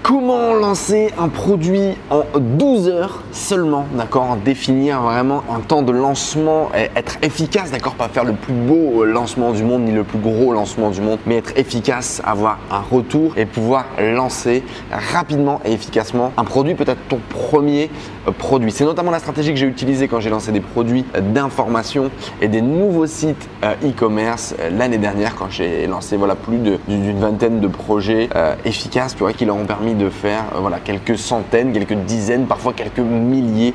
Comment lancer un produit en 12 heures seulement, d'accord? Définir vraiment un temps de lancement, être efficace, d'accord? Pas faire le plus beau lancement du monde ni le plus gros lancement du monde, mais être efficace, avoir un retour et pouvoir lancer rapidement et efficacement un produit, peut-être ton premier produit. C'est notamment la stratégie que j'ai utilisée quand j'ai lancé des produits d'information et des nouveaux sites e-commerce l'année dernière, quand j'ai lancé plus d'une vingtaine de projets efficaces, tu vois, qui leur ont permis de faire quelques centaines, quelques dizaines, parfois quelques milliers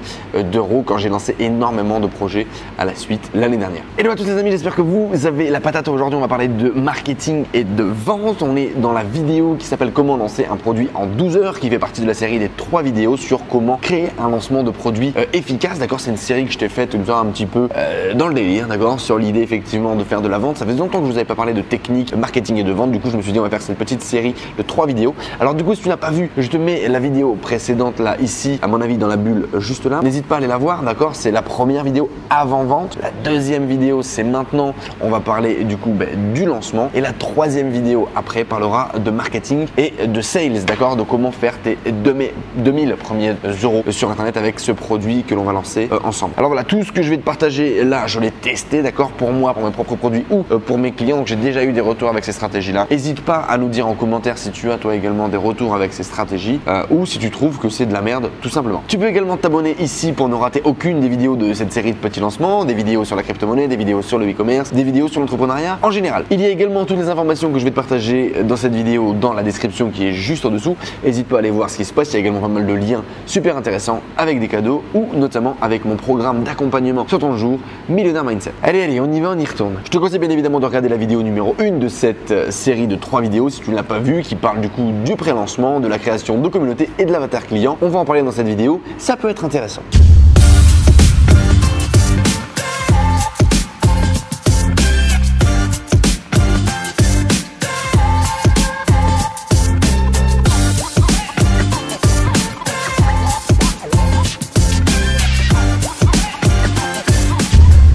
d'euros quand j'ai lancé énormément de projets à la suite l'année dernière. Hello à tous les amis, j'espère que vous avez la patate. Aujourd'hui, on va parler de marketing et de vente. On est dans la vidéo qui s'appelle comment lancer un produit en 12 heures, qui fait partie de la série des 3 vidéos sur comment créer un lancement de produit efficace. D'accord, c'est une série que je t'ai faite un petit peu dans le délire, d'accord, sur l'idée effectivement de faire de la vente. Ça fait longtemps que je vous avais pas parlé de technique, marketing et de vente. Du coup, je me suis dit on va faire cette petite série de 3 vidéos. Alors du coup, si tu n'as pas vu, je te mets la vidéo précédente là, ici, à mon avis dans la bulle juste là. N'hésite pas à aller la voir, d'accord. C'est la première vidéo avant vente. La deuxième vidéo, c'est maintenant. On va parler du coup du lancement. Et la troisième vidéo après parlera de marketing et de sales, d'accord, de comment faire tes 2000 premiers euros sur internet avec ce produit que l'on va lancer ensemble. Alors voilà, tout ce que je vais te partager là, je l'ai testé, d'accord, pour moi, pour mes propres produits ou pour mes clients. Donc j'ai déjà eu des retours avec ces stratégies là. N'hésite pas à nous dire en commentaire si tu as toi également des retours avec ces stratégies ou si tu trouves que c'est de la merde tout simplement. Tu peux également t'abonner ici pour ne rater aucune des vidéos de cette série de petits lancements, des vidéos sur la crypto-monnaie, des vidéos sur le e-commerce, des vidéos sur l'entrepreneuriat en général. Il y a également toutes les informations que je vais te partager dans cette vidéo dans la description qui est juste en dessous. N'hésite pas à aller voir ce qui se passe. Il y a également pas mal de liens super intéressants avec des cadeaux ou notamment avec mon programme d'accompagnement sur ton jour Millionnaire Mindset. Allez, on y va, on y retourne. Je te conseille bien évidemment de regarder la vidéo numéro 1 de cette série de 3 vidéos si tu ne l'as pas vue, qui parle du coup du pré-lancement, de la création de communauté et de l'avatar client. On va en parler dans cette vidéo, ça peut être intéressant.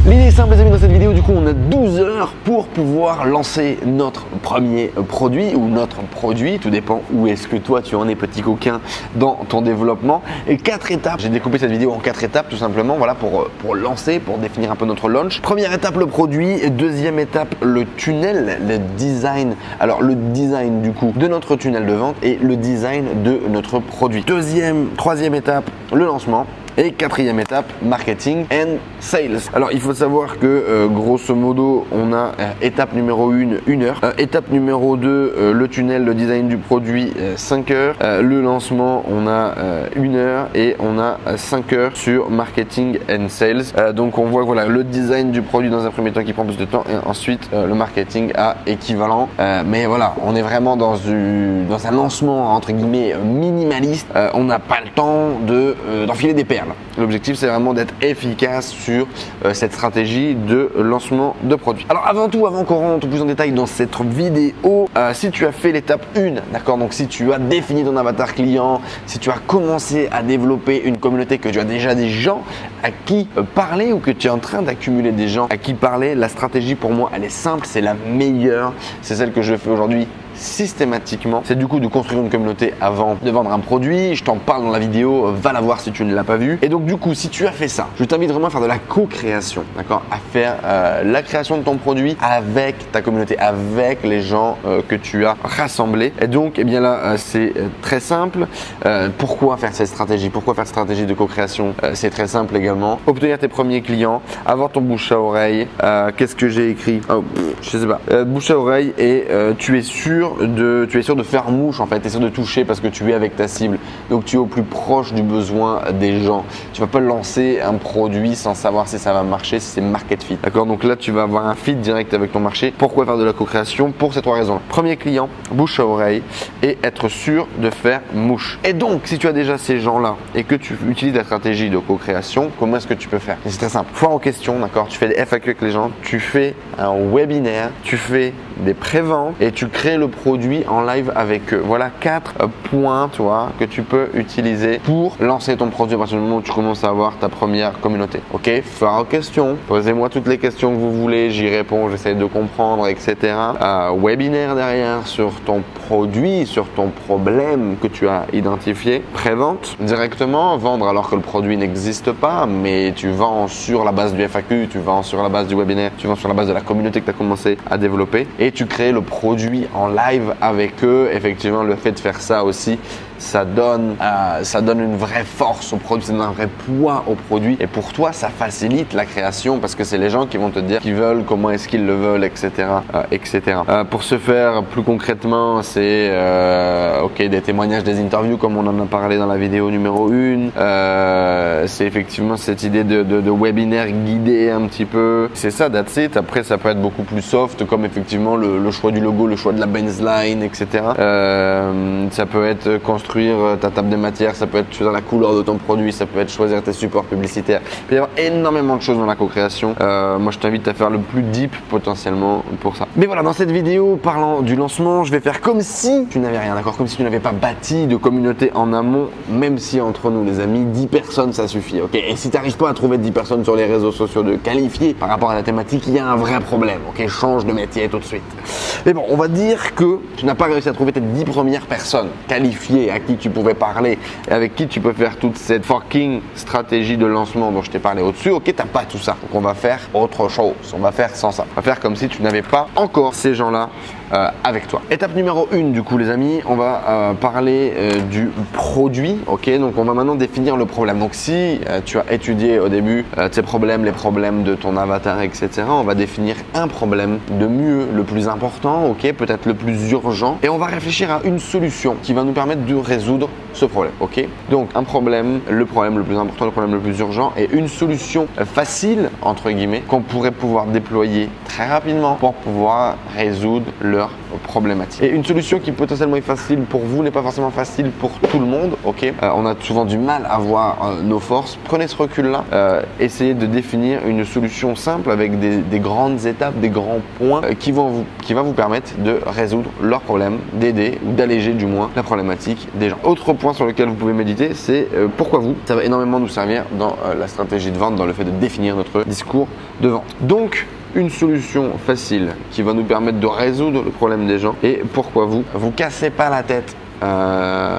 L'idée est simple les amis, dans cette vidéo du coup on a 12 heures pour pouvoir lancer notre premier produit ou notre produit, tout dépend où est-ce que toi tu en es petit coquin dans ton développement. Et 4 étapes, j'ai découpé cette vidéo en 4 étapes tout simplement, voilà, pour lancer, pour définir un peu notre launch. Première étape le produit, deuxième étape le tunnel, le design. Alors le design du coup de notre tunnel de vente et le design de notre produit. Troisième étape le lancement. Et quatrième étape, marketing and sales. Alors il faut savoir que grosso modo, on a étape numéro 1 heure. Étape numéro 2, le tunnel, le design du produit, 5 heures. Le lancement, on a 1 heure et on a 5 heures sur marketing and sales. Donc on voit voilà, le design du produit dans un premier temps qui prend plus de temps et ensuite le marketing à équivalent. Mais voilà, on est vraiment dans un lancement entre guillemets minimaliste. On n'a pas le temps d'enfiler des perles. L'objectif c'est vraiment d'être efficace sur cette stratégie de lancement de produit. Alors avant qu'on rentre plus en détail dans cette vidéo, si tu as fait l'étape 1, d'accord, donc si tu as défini ton avatar client, si tu as commencé à développer une communauté, que tu as déjà des gens à qui parler ou que tu es en train d'accumuler des gens à qui parler, la stratégie pour moi elle est simple, c'est la meilleure, c'est celle que je fais aujourd'hui systématiquement. C'est du coup de construire une communauté avant de vendre un produit. Je t'en parle dans la vidéo, va la voir si tu ne l'as pas vue. Et donc du coup, si tu as fait ça, je t'invite vraiment à faire de la co-création, d'accord, à faire la création de ton produit avec ta communauté, avec les gens que tu as rassemblés. Et donc, eh bien là, c'est très simple. Pourquoi faire cette stratégie? Pourquoi faire cette stratégie de co-création? C'est très simple également. Obtenir tes premiers clients, avoir ton bouche à oreille. Qu'est-ce que j'ai écrit? Je sais pas. Bouche à oreille et tu es sûr de faire mouche en fait, tu es sûr de toucher parce que tu es avec ta cible, donc tu es au plus proche du besoin des gens. Tu vas pas lancer un produit sans savoir si ça va marcher, si c'est market fit, d'accord. Donc là tu vas avoir un fit direct avec ton marché. Pourquoi faire de la co-création? Pour ces 3 raisons. Premier client, bouche à oreille et être sûr de faire mouche. Et donc si tu as déjà ces gens là et que tu utilises la stratégie de co-création, comment est-ce que tu peux faire? C'est très simple, foire aux questions, d'accord, tu fais des FAQ avec les gens, tu fais un webinaire, tu fais des pré-ventes et tu crées le produit en live avec eux. Voilà 4 points, tu vois, que tu peux utiliser pour lancer ton produit à partir du moment où tu commences à avoir ta première communauté. Ok, faire questions, posez-moi toutes les questions que vous voulez, j'y réponds, j'essaie de comprendre, etc. Webinaire derrière sur ton produit, sur ton problème que tu as identifié. Pré-vente directement, vendre alors que le produit n'existe pas, mais tu vends sur la base du FAQ, tu vends sur la base du webinaire, tu vends sur la base de la communauté que tu as commencé à développer et tu crées le produit en live avec eux. Effectivement, le fait de faire ça aussi, ça donne une vraie force au produit, ça donne un vrai poids au produit et pour toi ça facilite la création parce que c'est les gens qui vont te dire qu'ils veulent, comment est-ce qu'ils le veulent, etc. Pour ce faire plus concrètement, c'est des témoignages, des interviews comme on en a parlé dans la vidéo numéro 1. C'est effectivement cette idée de webinaire guidé un petit peu. C'est ça, that's it. Après ça peut être beaucoup plus soft comme effectivement le choix du logo, le choix de la baseline, etc. Ça peut être construire ta table des matières, ça peut être choisir la couleur de ton produit, ça peut être choisir tes supports publicitaires. Il peut y avoir énormément de choses dans la co-création. Moi je t'invite à faire le plus deep potentiellement pour ça. Mais voilà, dans cette vidéo parlant du lancement, je vais faire comme si tu n'avais rien, d'accord, comme si tu n'avais pas bâti de communauté en amont, même si entre nous les amis, 10 personnes ça suffit, ok. Et si tu n'arrives pas à trouver 10 personnes sur les réseaux sociaux de qualifiés par rapport à la thématique, il y a un vrai problème, ok. Change de métier tout de suite. Mais bon, on va dire que tu n'as pas réussi à trouver tes 10 premières personnes qualifiées à qui tu pouvais parler et avec qui tu peux faire toute cette fucking stratégie de lancement dont je t'ai parlé au-dessus. Ok, t'as pas tout ça. Donc on va faire autre chose. On va faire sans ça. On va faire comme si tu n'avais pas encore ces gens-là avec toi. Étape numéro 1 du coup les amis, on va parler du produit. Ok, donc on va maintenant définir le problème. Donc si tu as étudié au début tes problèmes, les problèmes de ton avatar, etc. On va définir un problème de mieux, le plus important, ok, peut-être le plus urgent, et on va réfléchir à une solution qui va nous permettre de résoudre ce problème. Ok, donc un problème, le problème le plus important, le problème le plus urgent, et une solution facile entre guillemets qu'on pourrait pouvoir déployer très rapidement pour pouvoir résoudre leur problématique. Et une solution qui potentiellement est facile pour vous n'est pas forcément facile pour tout le monde. Ok, on a souvent du mal à voir nos forces. Prenez ce recul-là, essayez de définir une solution simple avec des grandes étapes, des grands points qui va vous permettre de résoudre leurs problèmes, d'aider ou d'alléger du moins la problématique des gens. Autre point sur lequel vous pouvez méditer, c'est pourquoi vous. Ça va énormément nous servir dans la stratégie de vente, dans le fait de définir notre discours de vente. Donc une solution facile qui va nous permettre de résoudre le problème des gens et pourquoi vous cassez pas la tête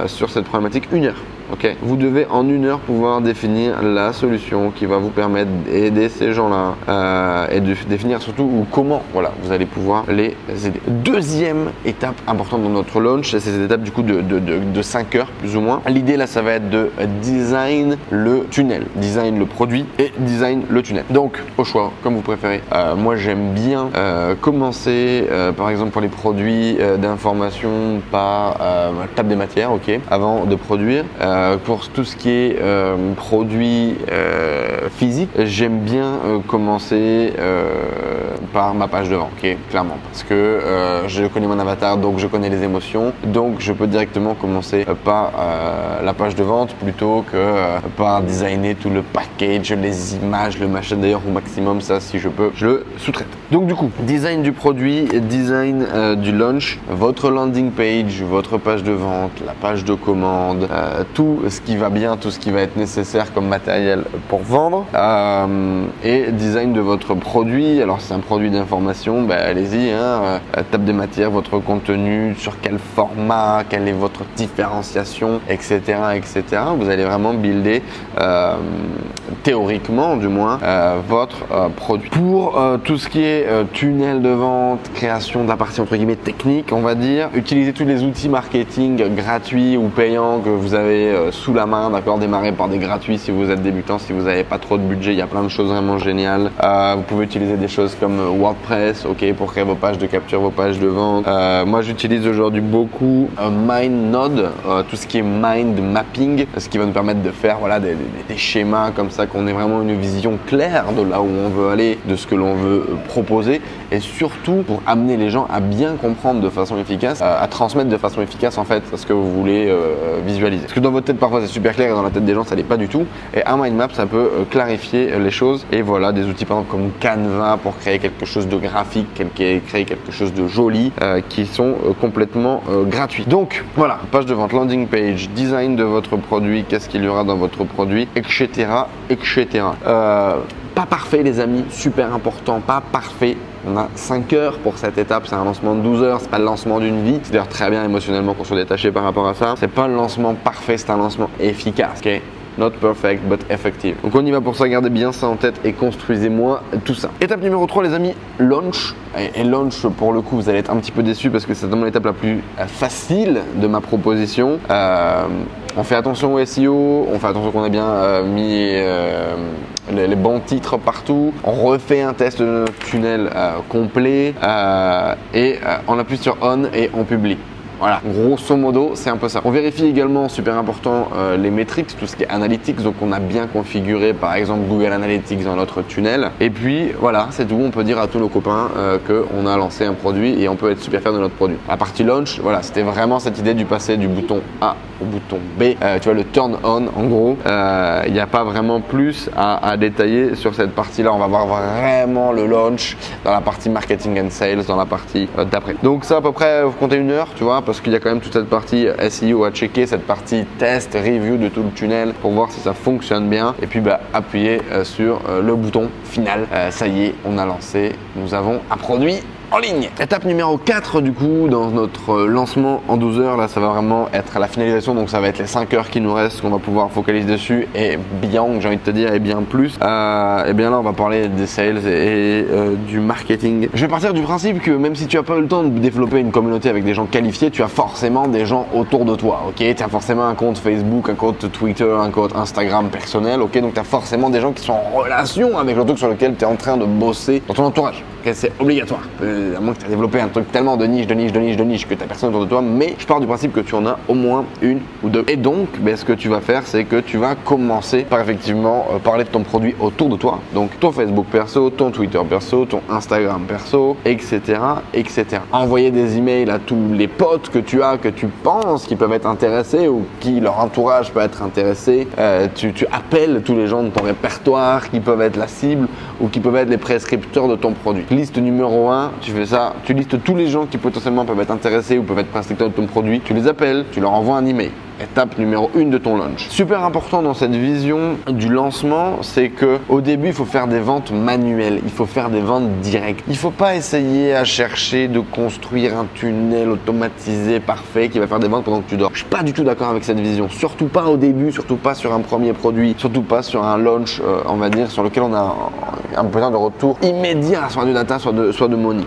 sur cette problématique 1 heure. Ok, vous devez en 1 heure pouvoir définir la solution qui va vous permettre d'aider ces gens-là et de définir surtout comment vous allez pouvoir les aider. Deuxième étape importante dans notre launch, c'est cette étape du coup de 5 heures plus ou moins. L'idée là, ça va être de design le tunnel, design le produit et design le tunnel. Donc au choix, comme vous préférez. Moi j'aime bien commencer par exemple pour les produits d'information par table des matières, ok, avant de produire. Pour tout ce qui est produit physique, j'aime bien commencer par ma page de vente, ok, clairement, parce que je connais mon avatar, donc je connais les émotions, donc je peux directement commencer par la page de vente plutôt que par designer tout le package, les images, le machin. D'ailleurs au maximum, ça si je peux, je le sous-traite. Donc du coup, design du produit, design du launch, votre landing page, votre page de vente, la page de commande, tout ce qui va bien, tout ce qui va être nécessaire comme matériel pour vendre, et design de votre produit. Alors c'est un produit d'information, allez-y, table des matières, votre contenu, sur quel format, quelle est votre différenciation, etc. Vous allez vraiment builder théoriquement du moins votre produit. Pour tout ce qui est tunnel de vente, création de la partie entre guillemets technique, on va dire, utilisez tous les outils marketing gratuits ou payants que vous avez sous la main, d'accord. Démarrez par des gratuits si vous êtes débutant, si vous n'avez pas trop de budget, il y a plein de choses vraiment géniales. Vous pouvez utiliser des choses comme WordPress, ok, pour créer vos pages de capture, vos pages de vente. Moi j'utilise aujourd'hui beaucoup MindNode, tout ce qui est mind mapping, ce qui va nous permettre de faire des schémas comme ça, qu'on ait vraiment une vision claire de là où on veut aller, de ce que l'on veut proposer, et surtout pour amener les gens à bien comprendre de façon efficace, à transmettre de façon efficace en fait ce que vous voulez visualiser. Parce que dans votre tête parfois c'est super clair et dans la tête des gens ça l'est pas du tout. Et un mind map ça peut clarifier les choses. Et voilà, des outils par exemple comme Canva pour créer quelque chose de graphique, créer quelque chose de joli, qui sont complètement gratuits. Donc voilà, page de vente, landing page, design de votre produit, qu'est-ce qu'il y aura dans votre produit, etc. etc. Pas parfait les amis, super important, pas parfait. On a 5 heures pour cette étape, c'est un lancement de 12 heures, c'est pas le lancement d'une vie. C'est d'ailleurs très bien émotionnellement qu'on soit détaché par rapport à ça. C'est pas le lancement parfait, c'est un lancement efficace. Ok, not perfect but effective. Donc on y va pour ça, gardez bien ça en tête et construisez-moi tout ça. Étape numéro 3 les amis, launch. Et launch pour le coup vous allez être un petit peu déçus parce que c'est vraiment l'étape la plus facile de ma proposition. On fait attention au SEO, on fait attention qu'on a bien mis les bons titres partout. On refait un test de notre tunnel complet et on appuie sur on et on publie. Voilà, grosso modo, c'est un peu ça. On vérifie également, super important, les métriques, tout ce qui est analytics. Donc, on a bien configuré, par exemple, Google Analytics dans notre tunnel. Et puis, voilà, c'est tout. On peut dire à tous nos copains qu'on a lancé un produit et on peut être super fier de notre produit. La partie launch, voilà, c'était vraiment cette idée du passer du bouton A au bouton B. Tu vois, le turn on, en gros, il n'y a pas vraiment plus à détailler sur cette partie-là. On va voir vraiment le launch dans la partie marketing and sales, dans la partie d'après. Donc, ça, à peu près, vous comptez 1 heure, tu vois, parce qu'il y a quand même toute cette partie SEO à checker, cette partie test, review de tout le tunnel pour voir si ça fonctionne bien. Et puis appuyez sur le bouton final. Ça y est, on a lancé, nous avons un produit en ligne. Étape numéro 4 du coup dans notre lancement en 12 heures, là ça va vraiment être la finalisation, donc ça va être les 5 heures qui nous restent qu'on va pouvoir focaliser dessus et bien, j'ai envie de te dire, et bien plus. Et bien là on va parler des sales et du marketing. Je vais partir du principe que même si tu n'as pas eu le temps de développer une communauté avec des gens qualifiés, tu as forcément des gens autour de toi, ok? Tu as forcément un compte Facebook, un compte Twitter, un compte Instagram personnel, ok? Donc tu as forcément des gens qui sont en relation avec le truc sur lequel tu es en train de bosser dans ton entourage, ok? C'est obligatoire. À moins que tu as développé un truc tellement de niche que tu n'as personne autour de toi, mais je pars du principe que tu en as au moins une ou deux. Et donc, ce que tu vas faire, c'est que tu vas commencer par effectivement parler de ton produit autour de toi. Donc, ton Facebook perso, ton Twitter perso, ton Instagram perso, etc., etc. Envoyer des emails à tous les potes que tu as, que tu penses qui peuvent être intéressés ou qui leur entourage peut être intéressé. Tu appelles tous les gens de ton répertoire qui peuvent être la cible ou qui peuvent être les prescripteurs de ton produit. Liste numéro 1, tu fais ça, tu listes tous les gens qui potentiellement peuvent être intéressés ou peuvent être prescripteurs de ton produit, tu les appelles, tu leur envoies un email. Étape numéro 1 de ton launch. Super important dans cette vision du lancement, c'est que au début, il faut faire des ventes manuelles, il faut faire des ventes directes. Il ne faut pas essayer à chercher de construire un tunnel automatisé parfait qui va faire des ventes pendant que tu dors. Je suis pas du tout d'accord avec cette vision, surtout pas au début, surtout pas sur un premier produit, surtout pas sur un launch, on va dire, sur lequel on a un besoin de retour immédiat, soit de data, soit de money.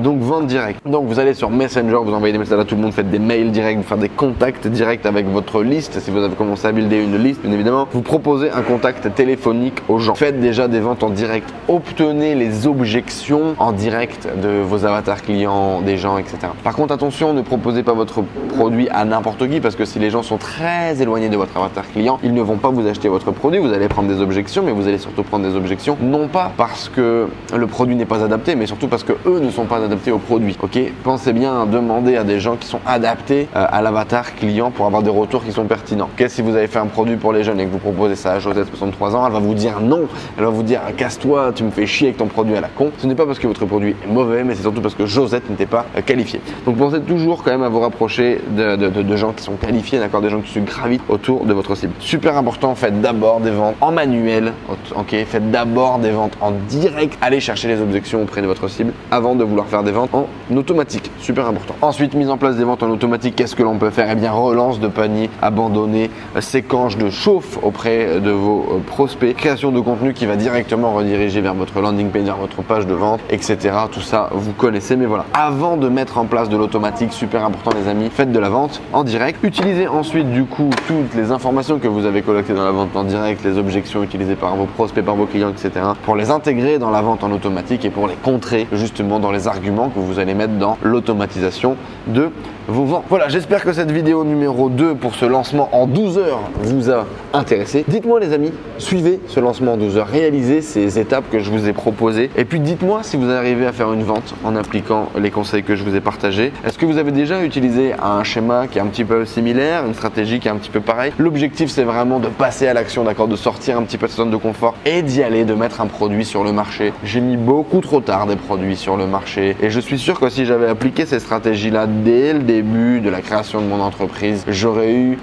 Donc vente directe. Donc vous allez sur Messenger, vous envoyez des messages à tout le monde, faites des mails directs, vous faites des contacts directs avec votre liste. Si vous avez commencé à builder une liste, bien évidemment, vous proposez un contact téléphonique aux gens. Faites déjà des ventes en direct. Obtenez les objections en direct de vos avatars clients, des gens, etc. Par contre, attention, ne proposez pas votre produit à n'importe qui parce que si les gens sont très éloignés de votre avatar client, ils ne vont pas vous acheter votre produit. Vous allez prendre des objections, mais vous allez surtout prendre des objections non pas parce que le produit n'est pas adapté, mais surtout parce que eux ne sont pas adaptés au produit. Ok, pensez bien à demander à des gens qui sont adaptés à l'avatar client pour avoir des retours qui sont pertinents. Okay, si vous avez fait un produit pour les jeunes et que vous proposez ça à Josette, 63 ans, elle va vous dire non. Elle va vous dire casse-toi, tu me fais chier avec ton produit à la con. Ce n'est pas parce que votre produit est mauvais, mais c'est surtout parce que Josette n'était pas qualifiée. Donc pensez toujours quand même à vous rapprocher de gens qui sont qualifiés, d'accord, des gens qui se gravitent autour de votre cible. Super important, faites d'abord des ventes en manuel, ok, faites d'abord des ventes en direct. Allez chercher les objections auprès de votre cible avant de vouloir faire des ventes en automatique. Super important. Ensuite, mise en place des ventes en automatique, qu'est-ce que l'on peut faire? Eh bien, relance de panier, abandonner, séquence de chauffe auprès de vos prospects, création de contenu qui va directement rediriger vers votre landing page, vers votre page de vente, etc. Tout ça, vous connaissez, mais voilà. Avant de mettre en place de l'automatique, super important les amis, faites de la vente en direct. Utilisez ensuite du coup toutes les informations que vous avez collectées dans la vente en direct, les objections utilisées par vos prospects, par vos clients, etc. pour les intégrer dans la vente en automatique et pour les contrer justement dans les arguments que vous allez mettre dans l'automatisation de vos ventes. Voilà, j'espère que cette vidéo numéro 2 pour ce lancement en 12 heures vous a intéressé. Dites-moi les amis, suivez ce lancement en 12 heures, réalisez ces étapes que je vous ai proposées et puis dites-moi si vous arrivez à faire une vente en appliquant les conseils que je vous ai partagés. Est-ce que vous avez déjà utilisé un schéma qui est un petit peu similaire, une stratégie qui est un petit peu pareille? L'objectif c'est vraiment de passer à l'action, d'accord, de sortir un petit peu de sa zone de confort et d'y aller, de mettre un produit sur le marché. J'ai mis beaucoup trop tard des produits sur le marché et je suis sûr que si j'avais appliqué ces stratégies-là dès le début de la création de mon entreprise, j'aurais eu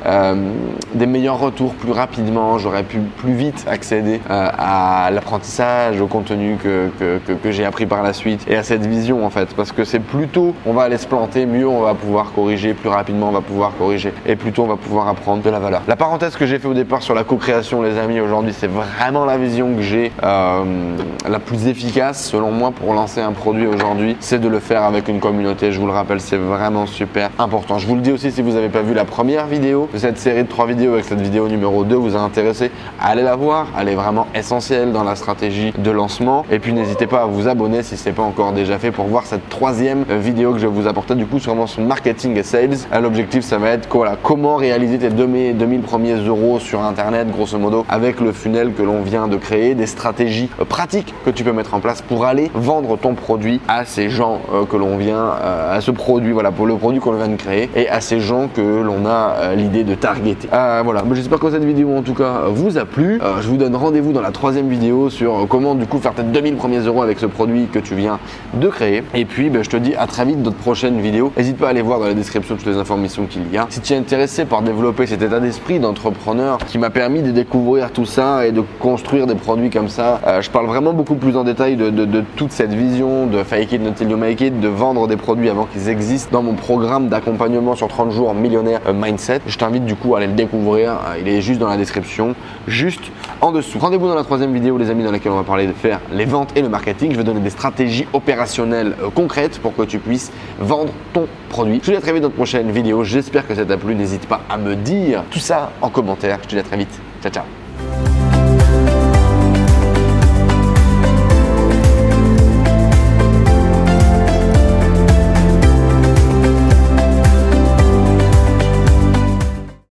des meilleurs retours plus rapidement, j'aurais pu plus vite accéder à l'apprentissage, au contenu que j'ai appris par la suite et à cette vision en fait, parce que c'est plus tôt on va aller se planter, mieux on va pouvoir corriger, plus rapidement on va pouvoir corriger et plus tôt on va pouvoir apprendre de la valeur. La parenthèse que j'ai fait au départ sur la co-création les amis, aujourd'hui c'est vraiment la vision que j'ai la plus efficace selon moi pour lancer un produit aujourd'hui, c'est de le faire avec une communauté. Je vous le rappelle, c'est vraiment super important. Je vous le dis aussi, si vous n'avez pas vu la première vidéo de cette série de 3 vidéos, avec cette vidéo numéro 2 vous a intéressé, allez la voir, elle est vraiment essentielle dans la stratégie de lancement. Et puis n'hésitez pas à vous abonner si ce n'est pas encore déjà fait pour voir cette 3e vidéo que je vais vous apporter du coup sur marketing et sales. L'objectif ça va être voilà, comment réaliser tes 2000 premiers euros sur internet grosso modo avec le funnel que l'on vient de créer, des stratégies pratiques que tu peux mettre en place pour aller vendre ton produit à ces gens que l'on vient, à ce produit, voilà, pour le produit qu'on vient de créer et à ces gens que l'on a l'idée de targeter. Voilà, mais j'espère que cette vidéo en tout cas vous a plu. Je vous donne rendez-vous dans la 3e vidéo sur comment du coup faire tes 2000 premiers euros avec ce produit que tu viens de créer. Et puis je te dis à très vite dans de prochaines vidéos. N'hésite pas à aller voir dans la description toutes les informations qu'il y a. Si tu es intéressé par développer cet état d'esprit d'entrepreneur qui m'a permis de découvrir tout ça et de construire des produits comme ça, je parle vraiment beaucoup plus en détail de toute cette vision de fake it until you make it, de vendre des produits avant qu'ils existent dans mon programme d'accompagnement sur 30 jours millionnaire mindset. Je t'invite du coup à aller le découvrir, il est juste dans la description, juste en dessous. Rendez-vous dans la 3e vidéo les amis, dans laquelle on va parler de faire les ventes et le marketing. Je vais donner des stratégies opérationnelles concrètes pour que tu puisses vendre ton produit. Je te dis à très vite dans de prochaines vidéos, j'espère que ça t'a plu, n'hésite pas à me dire tout ça en commentaire. Je te dis à très vite, ciao ciao.